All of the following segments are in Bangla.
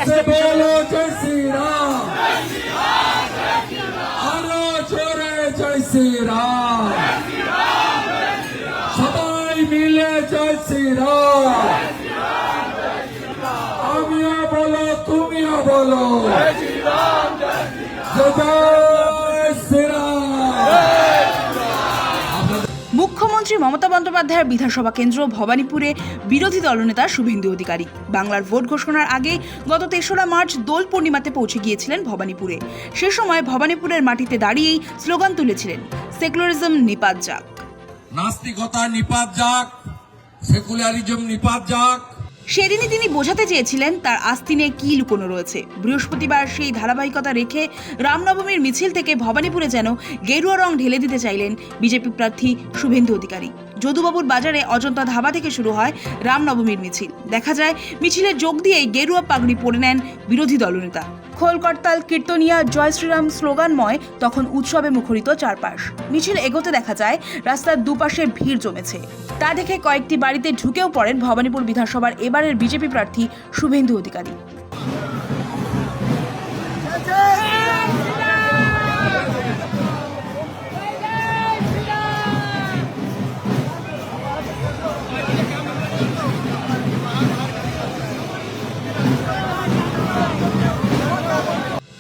से बोलो जय श्री राम, आरो जोरे जय श्री राम, सबाई मिले जय श्री राम, आमिया बोलो तुमिया बोलो जय श्री राम, जय श्री राम। মুখ্যমন্ত্রী মমতা বন্দ্যোপাধ্যায়ের বিধানসভা কেন্দ্র ভবানীপুরে বিরোধী দলনেতা শুভেন্দু অধিকারী বাংলার ভোট ঘোষণার আগে গত ৩রা মার্চ দোল পূর্ণিমাতে পৌঁছে গিয়েছিলেন ভবানীপুরে। সে সময় ভবানীপুরের মাটিতে দাঁড়িয়েই স্লোগান তুলেছিলেন, সেকুলারিজম নিপাত যাক। নাস্তিকতা নিপাত যাক, সেকুলারিজম নিপাত যাক। সেদিনই তিনি বোঝাতে চেয়েছিলেন তার আস্তিনে কি লুকোনো রয়েছে। বৃহস্পতিবার সেই ধারাবাহিকতা রেখে রামনবমীর মিছিল থেকে ভবানীপুরে যেন গেরুয়া রং ঢেলে দিতে চাইলেন বিজেপি প্রার্থী শুভেন্দু অধিকারী। যদুবাবুর বাজারে অজন্তা ধাবা থেকে শুরু হয় রামনবমীর মিছিল। দেখা যায় মিছিলে যোগ দিয়েই গেরুয়া পাগড়ি পরে নেন বিরোধী দলনেতা। খোল করতাল, কীর্তনিয়া, জয় শ্রীরাম স্লোগানময় তখন উৎসবে মুখরিত চারপাশ। মিছিল এগোতে দেখা যায় রাস্তার দুপাশে ভিড় জমেছে। তা দেখে কয়েকটি বাড়িতে ঢুকেও পড়েন ভবানীপুর বিধানসভার এবারের বিজেপি প্রার্থী শুভেন্দু অধিকারী।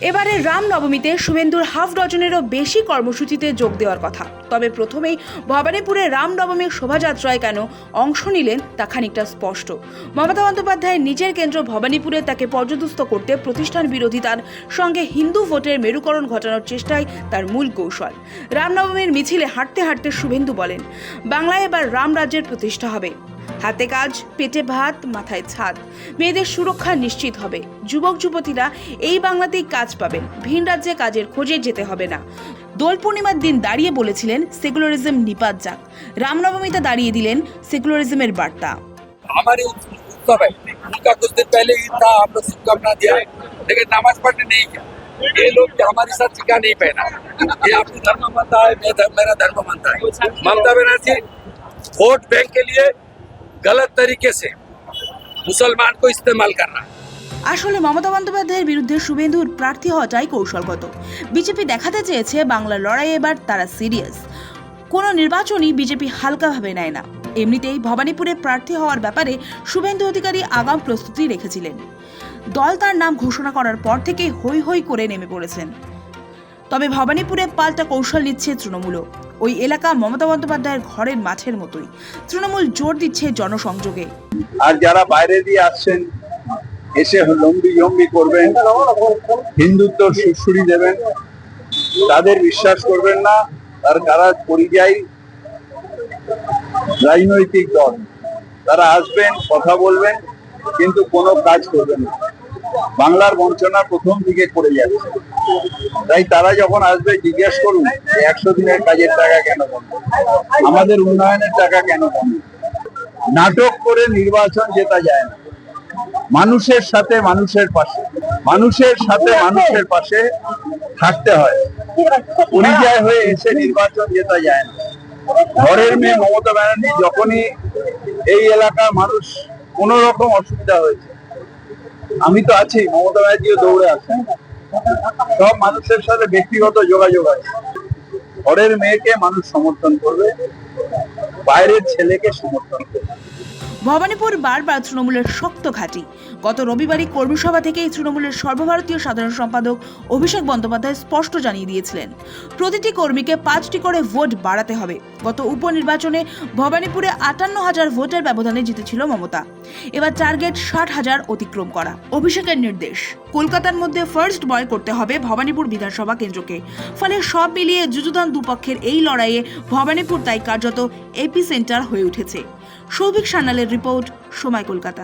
এবারে রামনবমীতে শুভেন্দুর হাফ ডজনেরও বেশি কর্মসূচিতে যোগ দেওয়ার কথা। তবে প্রথমেই ভবানীপুরে রামনবমীর শোভাযাত্রায় কেন অংশ নিলেন তা খানিকটা স্পষ্ট। মমতা বন্দ্যোপাধ্যায় নিজের কেন্দ্র ভবানীপুরে তাকে পর্যদস্ত করতে প্রতিষ্ঠান বিরোধিতার সঙ্গে হিন্দু ভোটের মেরুকরণ ঘটানোর চেষ্টাই তার মূল কৌশল। রামনবমীর মিছিলে হাঁটতে হাঁটতে শুভেন্দু বলেন, বাংলায় এবার রাম রাজ্যের প্রতিষ্ঠা হবে। হাতে কাজ, পেটে ভাত, মাথায় ছাদ, মেয়েদের সুরক্ষা নিশ্চিত হবে। যুবক যুবতীরা এই বাংলাতেই কাজ পাবেন, ভিন রাজ্যে কাজের খোঁজে যেতে হবে না। দোল পূর্ণিমার দিন দাঁড়িয়ে বলেছিলেন, সেকুলারিজম নিপাত যাক। রামনবমীতে দাঁড়িয়ে দিলেন সেকুলারিজমের বার্তা। हमारे उत्सव है, उनका कुछ दिन पहले ईद था, हम लोग शुभकामना दिया है, लेकिन नमाज पढ़ने नहीं गया। ये लोग हमारे साथ टीका नहीं पहना, ये अपनी धर्म मानता है, मेरा धर्म मानता है। ममता बनर्जी वोट बैंक के लिए गलत तरीके से मुसलमान को इस्तेमाल कर रहा है। আসলে মমতা বন্দ্যোপাধ্যায়ের বিরুদ্ধে শুভেন্দুর প্রার্থী হওয়াটাই কৌশলগত। বিজেপি দেখাতে চেয়েছে বাংলার লড়াই এবার তারা সিরিয়াস। কোনো নির্বাচনই বিজেপি হালকাভাবে নেয় না। এমনিতেই ভবানীপুরে প্রার্থী হওয়ার ব্যাপারে শুভেন্দু অধিকারী আগাম প্রস্তুতি রেখেছিলেন। দল তার নাম ঘোষণা করার পর থেকে হৈ হৈ করে নেমে পড়েছেন। তবে ভবানীপুরে পাল্টা কৌশল নিচ্ছে তৃণমূলও। ওই এলাকা মমতা বন্দ্যোপাধ্যায়ের ঘরের মাঠের মতোই। তৃণমূল জোর দিচ্ছে জনসংযোগে। আর যারা বাইরে দিয়ে আসছেন, এসে লম্বি করবেন, হিন্দুত্ব সুড়সুড়ি দেবেন, তাদের বিশ্বাস করবেন না। তারা পরিযায়ী রাজনৈতিক দল, তারা আসবেন, কথা বলবেন, কিন্তু কোনো কাজ করবেন না। বাংলার বঞ্চনা প্রথম দিকে করে যাচ্ছে। তাই তারা যখন আসবে জিজ্ঞেস করুন 100 দিনের কাজের টাকা কেন বন্ধ, আমাদের উন্নয়নের টাকা কেন বন্ধ। নাটক করে নির্বাচন জেতা যায় না। মানুষের সাথে মানুষের পাশে থাকতে হয়। পরিযায় হয়ে এসে নির্বাচন জেতা যায় না। ঘরের মেয়ে মমতা ব্যানার্জি যখনই এই এলাকার মানুষ কোন রকম অসুবিধা হয়েছে, আমি তো আছি, মমতা ব্যানার্জিও দৌড়ে আসেন। সব মানুষের সাথে ব্যক্তিগত যোগাযোগ আছে। ঘরের মেয়েকে মানুষ সমর্থন করবে, বাইরের ছেলেকে সমর্থন করবে। ভবানীপুর বারবার তৃণমূলের শক্ত ঘাঁটি। গত রবিবারই কর্মী সভা থেকেই তৃণমূলের সর্বভারতীয় সাধারণ সম্পাদক অভিষেক বন্দ্যোপাধ্যায় স্পষ্ট জানিয়ে দিয়েছিলেন, প্রতিটি কর্মীকে 5টি করে ভোট বাড়াতে হবে। গত উপনির্বাচনে ভবানীপুরে 58,000 ভোটের ব্যবধানে জিতেছিল মমতা। এবার টার্গেট 60,000 অতিক্রম করা। অভিষেকের নির্দেশ, কলকাতার মধ্যে ফার্স্ট বয় করতে হবে ভবানীপুর বিধানসভা কেন্দ্রকে। ফলে সব মিলিয়ে যুযুধান দুপক্ষের এই লড়াইয়ে ভবানীপুর তাই কার্যত এপি সেন্টার হয়ে উঠেছে। সৌভিক সান্যালের রিপোর্ট, সময় কলকাতা।